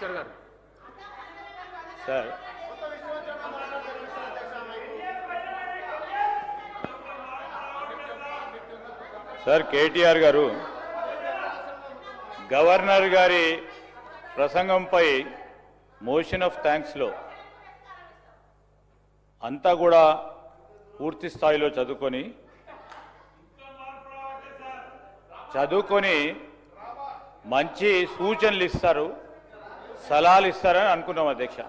Master గారు. Sir sir KTR గారు governor గారి ప్రసంగంపై మోషన్ ఆఫ్ థ్యాంక్స్లో అంతా కూడా పూర్తి స్థాయిలో చదువుకొని మంచి సూచనలు ఇస్తారు, సలహాలు ఇస్తారని అనుకున్నాం అధ్యక్ష.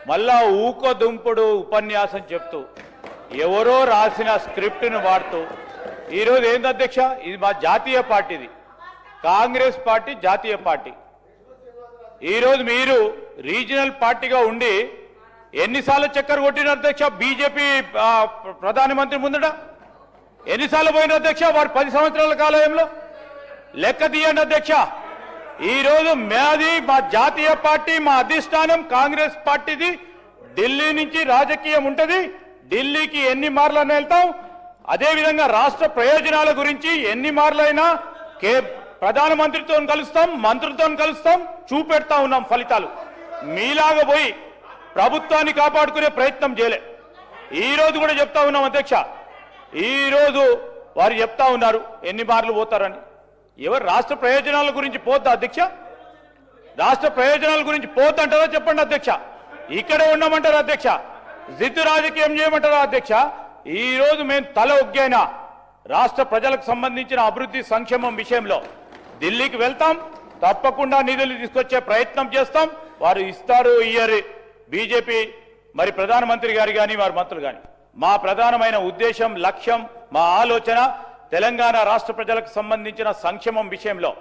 మళ్ళా ఊకదుంపుడు ఉపన్యాసం చెప్తూ ఎవరో రాసిన స్క్రిప్ట్ను వాడుతూ ఈరోజు ఏంది అధ్యక్ష, ఇది మా జాతీయ పార్టీది, కాంగ్రెస్ పార్టీ జాతీయ పార్టీ. ఈరోజు మీరు రీజనల్ పార్టీగా ఉండి ఎన్నిసార్లు చక్కర కొట్టిన అధ్యక్ష బీజేపీ ప్రధానమంత్రి ముందట? ఎన్నిసార్లు పోయిన అధ్యక్ష వారు 10 సంవత్సరాల కాలంలో? లెక్క తీయండి అధ్యక్ష. ఈరోజు మాది మా జాతీయ పార్టీ, మా అధిష్టానం కాంగ్రెస్ పార్టీది. ఢిల్లీ నుంచి రాజకీయం ఉంటుంది, ఢిల్లీకి ఎన్ని మార్లైనా వెళ్తాం. అదేవిధంగా రాష్ట్ర ప్రయోజనాల గురించి ఎన్ని మార్లైనా ప్రధానమంత్రితో కలుస్తాం, మంత్రులతో కలుస్తాం, చూపెడతా ఉన్నాం ఫలితాలు. మీలాగా పోయి ప్రభుత్వాన్ని కాపాడుకునే ప్రయత్నం చేయలే. ఈ రోజు కూడా చెప్తా ఉన్నాం అధ్యక్ష, ఈ రోజు వారు చెప్తా ఉన్నారు ఎన్ని మార్లు పోతారని. ఎవరు రాష్ట్ర ప్రయోజనాల గురించి పోద్దా అధ్యక్ష? రాష్ట్ర ప్రయోజనాల గురించి పోతంటారా చెప్పండి అధ్యక్ష. ఇక్కడే ఉండమంటారా అధ్యక్ష? జిద్దు రాజకీయం చేయమంటారా అధ్యక్ష? ఈ రోజు మేము తల ఒగ్గైనా రాష్ట్ర ప్రజలకు సంబంధించిన అభివృద్ధి సంక్షేమం విషయంలో ఢిల్లీకి వెళ్తాం, తప్పకుండా నిధులు తీసుకొచ్చే ప్రయత్నం చేస్తాం. వారు ఇస్తారు ఇయ్యరు, బీజేపీ మరి ప్రధానమంత్రి గారు కానీ వారి మంత్రులు కానీ. మా ప్రధానమైన ఉద్దేశం, లక్ష్యం, మా ఆలోచన తెలంగాణ రాష్ట్ర ప్రజలకు సంబంధించిన సంక్షేమం విషయంలో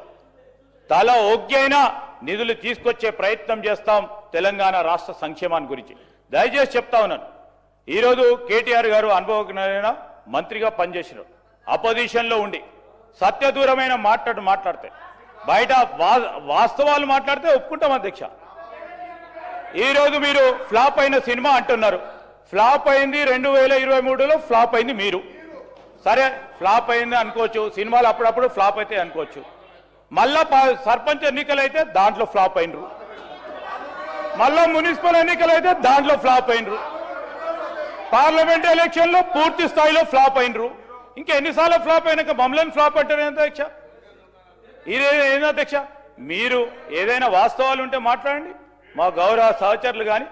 తల ఒగ్గైనా నిధులు తీసుకొచ్చే ప్రయత్నం చేస్తాం తెలంగాణ రాష్ట్ర సంక్షేమాన్ని గురించి. దయచేసి చెప్తా ఉన్నాను, ఈరోజు కేటీఆర్ గారు అనుభవజ్ఞులైన మంత్రిగా పనిచేసినారు. అపోజిషన్లో ఉండి సత్యదూరమైన మాట్లాడితే బయట వాస్తవాలు మాట్లాడితే ఒప్పుకుంటాం అధ్యక్ష. ఈరోజు మీరు ఫ్లాప్ అయిన సినిమా అంటున్నారు. ఫ్లాప్ అయింది 2023లో, ఫ్లాప్ అయింది మీరు. సరే ఫ్లాప్ అయింది అనుకోవచ్చు, సినిమాలు అప్పుడప్పుడు ఫ్లాప్ అయితే అనుకోవచ్చు. మళ్ళా సర్పంచ్ ఎన్నికలు అయితే దాంట్లో ఫ్లాప్ అయినరు, మళ్ళా మున్సిపల్ ఎన్నికలు అయితే దాంట్లో ఫ్లాప్ అయినరు, పార్లమెంట్ ఎలక్షన్లో పూర్తి స్థాయిలో ఫ్లాప్ అయినరు. ఇంకా ఎన్నిసార్లు ఫ్లాప్ అయినాక మమ్మల్ని ఫ్లాప్ అంటారు అధ్యక్ష? ఏంది అధ్యక్ష? మీరు ఏదైనా వాస్తవాలు ఉంటే మాట్లాడండి. మా గౌరవ సహచరులు కానీ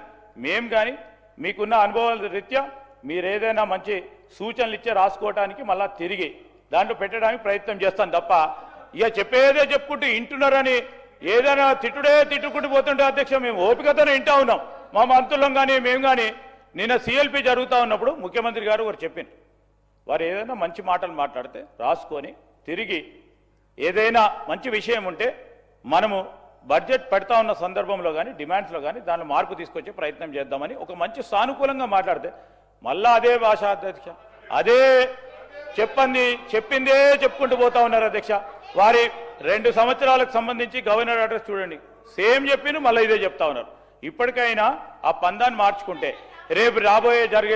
మేము కానీ మీకున్న అనుభవాల రీత్యా మీరు ఏదైనా మంచి సూచనలు ఇచ్చే రాసుకోవడానికి మళ్ళా తిరిగి దాంట్లో పెట్టడానికి ప్రయత్నం చేస్తాం తప్ప ఇక చెప్పేదే చెప్పుకుంటూ ఇంటున్నారని ఏదైనా తిట్టుకుంటూ పోతుంటే అధ్యక్ష మేము ఓపికతోనే వింటా ఉన్నాం. మా మంత్రులం కానీ మేము కానీ నిన్న సిఎల్పి జరుగుతూ ఉన్నప్పుడు ముఖ్యమంత్రి గారు వారు చెప్పింది, వారు ఏదైనా మంచి మాటలు మాట్లాడితే రాసుకొని తిరిగి ఏదైనా మంచి విషయం ఉంటే మనము బడ్జెట్ పెడతా ఉన్న సందర్భంలో కానీ డిమాండ్స్లో కానీ దానిలో మార్పు తీసుకొచ్చే ప్రయత్నం చేద్దామని ఒక మంచి సానుకూలంగా మాట్లాడితే మళ్ళా అదే భాష అధ్యక్ష, అదే చెప్పిందే చెప్పుకుంటూ పోతా ఉన్నారు అధ్యక్ష. వారి 2 సంవత్సరాలకు సంబంధించి గవర్నర్ అడ్రస్ చూడండి, సేమ్ చెప్పిన మళ్ళీ ఇదే చెప్తా ఉన్నారు. ఇప్పటికైనా ఆ పందాన్ని మార్చుకుంటే రేపు జరిగే